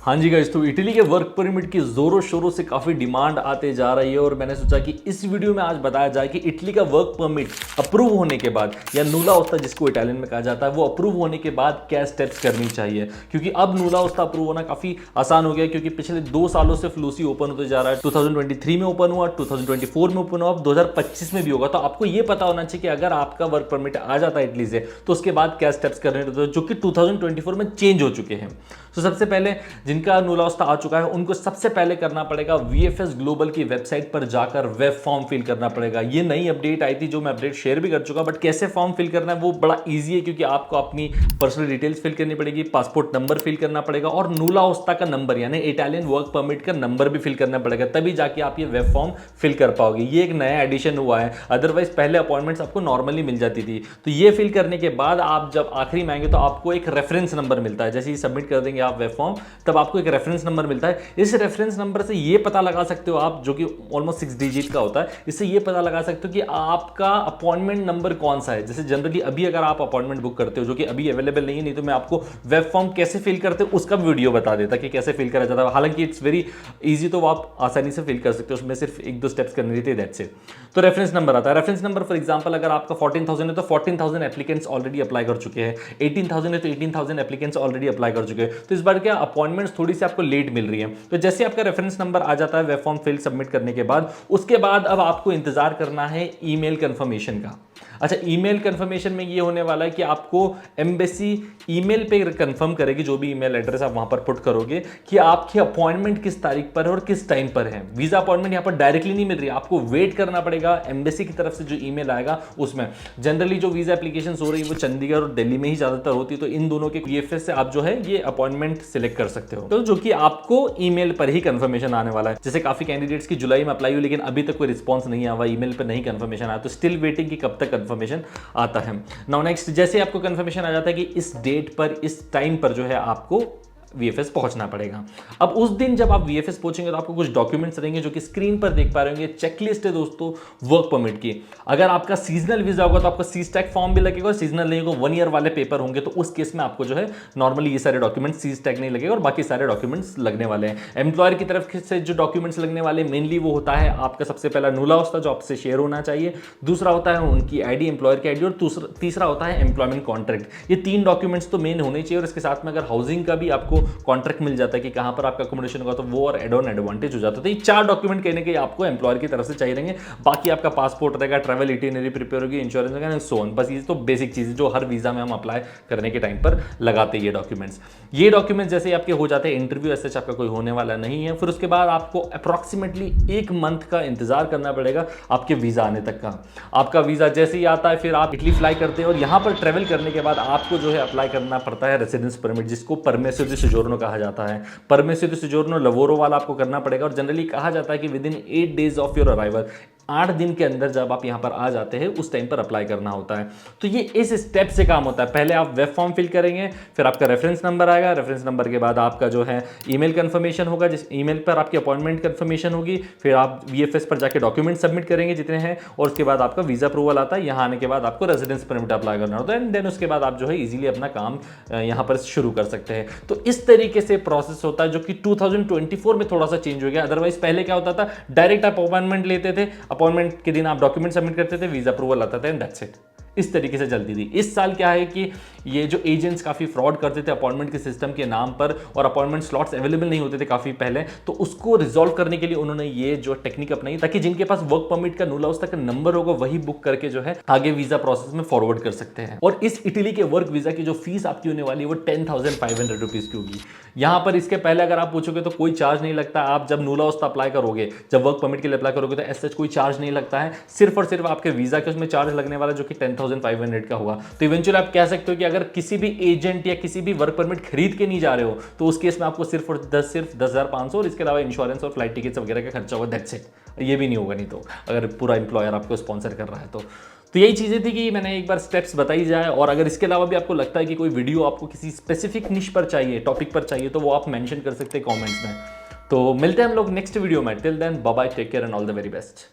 हाँ जी गाइस, तो इटली के वर्क परमिट की जोरों शोरों से काफ़ी डिमांड आते जा रही है और मैंने सोचा कि इस वीडियो में आज बताया जाए कि इटली का वर्क परमिट अप्रूव होने के बाद या नूला ओस्ता जिसको इटालियन में कहा जाता है वो अप्रूव होने के बाद क्या स्टेप्स करनी चाहिए, क्योंकि अब नूला ओस्ता अप्रूव होना काफ़ी आसान हो गया क्योंकि पिछले 2 सालों से फ्लूसी ओपन होते जा रहा है। 2023 में ओपन हुआ, 2024 में ओपन हुआ, अब 2025 में भी होगा। तो आपको ये पता होना चाहिए कि अगर आपका वर्क परमिट आ जाता है इटली से तो उसके बाद क्या स्टेप्स करने होते हैं जो कि 2024 में चेंज हो चुके हैं। तो सबसे पहले जिनका नूला ओस्ता आ चुका है उनको सबसे पहले करना पड़ेगा वीएफएस ग्लोबल की वेबसाइट पर जाकर वेब फॉर्म फिल करना पड़ेगा। ये नई अपडेट आई थी जो मैं अपडेट शेयर भी कर चुका, बट कैसे फॉर्म फिल करना है वो बड़ा इजी है क्योंकि आपको अपनी पर्सनल डिटेल्स फिल करनी पड़ेगी, पासपोर्ट नंबर फिल करना पड़ेगा और नूला ओस्ता का नंबर यानी इटालियन वर्क परमिट का नंबर भी फिल करना पड़ेगा, तभी जाके आप ये वेब फॉर्म फिल कर पाओगे। ये एक नया एडिशन हुआ है, अदरवाइज पहले अपॉइंटमेंट्स आपको नॉर्मली मिल जाती थी। तो ये फिल करने के बाद आप जब आखिरी में आएंगे तो आपको एक रेफरेंस नंबर मिलता है। जैसे ही सबमिट कर देंगे आप वेब फॉर्म तब आपको एक रेफरेंस नंबर मिलता है। इस रेफरेंस नंबर से ये पता लगा सकते हो आप, जो कि ऑलमोस्ट 6 डिजिट का होता है, इससे ये पता लगा सकते हो कि आपका अपॉइंटमेंट नंबर कौन सा है। जैसे जनरली अभी अगर आप अपॉइंटमेंट बुक करते हो जो कि अभी अवेलेबल नहीं है, नहीं तो मैं आपको वेब फॉर्म कैसे फिल करते हो उसका वीडियो बता देता कि कैसे फिल करा जाता है। हालांकि इट्स वेरी इजी, तो आप आसानी से फिल कर सकते हो, उसमें सिर्फ 1-2 स्टेप्स करने रहते हैं, दैट्स इट। तो रेफरेंस नंबर आता है। रेफरेंस नंबर फॉर एग्जांपल अगर आपका 14,000 है तो 14,000 एप्लीकेंट्स ऑलरेडी अप्लाई कर चुके हैं, 18,000 है तो 18,000 एप्लीकेंट्स ऑलरेडी अप्लाई कर चुके हैं। तो इस बार क्या अपॉइंटमेंट्स थोड़ी सी आपको लेट मिल रही है। तो जैसे आपका रेफरेंस नंबर आ जाता है वेब फॉर्म फिल सबमिट करने के बाद, उसके बाद अब आपको इंतजार करना है ईमेल कंफर्मेशन का। अच्छा, ईमेल कंफर्मेशन में ये होने वाला है कि आपको एम्बेसी ईमेल पे कंफर्म करेगी, जो भी ईमेल एड्रेस आप वहां पर पुट करोगे, कि आपकी अपॉइंटमेंट किस तारीख पर है और किस टाइम पर है। वीजा अपॉइंटमेंट यहां पर डायरेक्टली नहीं मिल रही है, आपको वेट करना पड़ेगा एम्बेसी की तरफ से जो ईमेल आएगा उसमें। जनरली जो वीजा एप्लीकेशन हो रही है वो चंडीगढ़ और दिल्ली में ही ज्यादातर होती है, तो इन दोनों के वीएफएस से आप जो है ये अपॉइंटमेंट सिलेक्ट कर सकते हो, तो जो कि आपको ईमेल पर ही कंफर्मेशन आने वाला है। जैसे काफी कैंडिडेट्स की जुलाई में अप्लाई हुई लेकिन अभी तक कोई रिस्पॉन्स नहीं आया, ईमेल पर नहीं कंफर्मेशन आया, तो स्टिल वेटिंग कि कब तक कंफर्मेशन आता है। नाउ नेक्स्ट, जैसे आपको कंफर्मेशन आ जाता है कि इस डेट पर इस टाइम पर जो है आपको वीएफएस पहुंचना पड़ेगा। अब उस दिन जब आप वीएफएस पहुंचेंगे तो आपको कुछ डॉक्यूमेंट्स रहेंगे जो कि स्क्रीन पर देख पा रहे होंगे। चेकलिस्ट है दोस्तों वर्क परमिट की। अगर आपका सीजनल वीजा होगा तो आपका सी स्टैक फॉर्म भी लगेगा, सीजनल नहीं होगा 1 ईयर वाले पेपर होंगे तो उस केस में आपको जो है नॉर्मली ये सारे डॉक्यूमेंट्स सी स्टैक नहीं लगेगा और बाकी सारे डॉक्यूमेंट्स लगने वाले हैं। एम्प्लॉयर की तरफ से जो डॉक्यूमेंट्स लगने वाले मेनली वो होता है आपका सबसे पहला नूला ओस्ता जो आपसे शेयर होना चाहिए, दूसरा होता है उनकी आईडी, एम्प्लॉयर की आईडी, और तीसरा होता है एम्प्लॉयमेंट कॉन्ट्रैक्ट। ये 3 डॉक्यूमेंट्स तो मेन होने चाहिए और इसके साथ में अगर हाउसिंग का भी आपको कॉन्ट्रैक्ट मिल जाता है कि कहां पर आपका अकोमोडेशन होगा तो वो और एड ऑन एडवांटेज हो जाता है। तो ये 4 डॉक्यूमेंट कहने के आपको एम्प्लॉयर की तरफ से चाहिए रहेंगे। बाकी आपका पासपोर्ट रहेगा, ट्रैवल इटिनरी प्रिपेयर होगी, इंश्योरेंस रहेगा, सो ऑन। बस ये तो बेसिक चीजें जो हर वीजा में हम अप्लाई करने के टाइम पर लगाते हैं। ये डॉक्यूमेंट्स जैसे आपके हो जाते हैं, इंटरव्यू ऐसे आपका कोई होने वाला नहीं है। फिर उसके बाद आपको अप्रॉक्सीमेटली 1 मंथ का इंतजार करना पड़ेगा आपके वीजा आने तक का। आपका वीजा जैसे ही आता है फिर आप इटली फ्लाई करते हैं और यहां पर ट्रेवल करने के बाद आपको जो है अप्लाई करना पड़ता है रेसिडेंस परमिट, जिसको परमेसो डी सोजोर्नो कहा जाता है। परमेसो डी सोजोर्नो लवोरो वाला आपको करना पड़ेगा और जनरली कहा जाता है कि with in 8 days of your arrival, 8 दिन के अंदर जब आप यहां पर आ जाते हैं उस टाइम पर अप्लाई करना होता है। तो ये इस स्टेप से काम होता है। पहले आप वेब फॉर्म फिल करेंगे, फिर आपका रेफरेंस नंबर आएगा, रेफरेंस नंबर के बाद आपका जो है ईमेल कंफर्मेशन होगा, जिस ईमेल पर आपकी अपॉइंटमेंट कंफर्मेशन होगी, फिर आप वीएफएस पर जाके डॉक्यूमेंट सबमिट करेंगे जितने हैं, और उसके बाद आपका वीजा अप्रूवल आता है। यहां आने के बाद आपको रेजिडेंस परमिट अप्लाई करना होता है एंड देन उसके बाद आप जो है इजीली अपना काम यहां पर शुरू कर सकते हैं। तो इस तरीके से प्रोसेस होता है जो कि 2024 में थोड़ा सा चेंज हो गया। अदरवाइज पहले क्या होता था, डायरेक्ट आप अपॉइंटमेंट लेते थे, अपॉइंटमेंट के दिन आप डॉक्यूमेंट सबमिट करते थे, वीजा अप्रूवल आता था एंड दैट्स इट। इस तरीके से चलती थी। इस साल क्या है कि ये जो एजेंट्स काफ़ी फ्रॉड करते थे अपॉइंटमेंट के सिस्टम के नाम पर और अपॉइंटमेंट स्लॉट्स अवेलेबल नहीं होते थे काफ़ी पहले, तो उसको रिजॉल्व करने के लिए उन्होंने ये जो टेक्निक अपनाई ताकि जिनके पास वर्क परमिट का नूला ओस्ता का नंबर होगा वही बुक करके जो है आगे वीजा प्रोसेस में फॉरवर्ड कर सकते हैं। और इस इटली के वर्क वीजा की जो फीस आपकी होने वाली है वो 10,500 रुपीज़ की होगी। यहाँ पर इसके पहले अगर आप पूछोगे तो कोई चार्ज नहीं लगता। आप जब नूला ओस्ता अप्लाई करोगे, जब वर्क परमिट के लिए अप्लाई करोगे तो ऐसा कोई चार्ज नहीं लगता है, सिर्फ और सिर्फ आपके वीजा के उसमें चार्ज लगने वाला जो कि 10,500 का होगा। तो इवेंचुअली आप कह सकते हो कि अगर किसी भी एजेंट या किसी भी वर्क परमिट खरीद के नहीं जा रहे हो तो उस केस में आपको सिर्फ 10,500 और इसके अलावा इंश्योरेंस और फ्लाइट टिकट्स वगैरह का खर्चा होगा, दैट्स इट। ये भी नहीं होगा नहीं तो अगर पूरा एम्प्लॉयर आपको स्पॉन्सर कर रहा है तो यही चीज़ें थी कि मैंने एक बार स्टेप्स बताई जाए। और अगर इसके अलावा भी आपको लगता है कि कोई वीडियो आपको किसी स्पेसिफिक निश पर चाहिए, टॉपिक पर चाहिए, तो वो आप मेंशन कर सकते हैं कमेंट्स में। तो मिलते हैं हम लोग नेक्स्ट वीडियो में। Till then bye bye, take care and all the very best.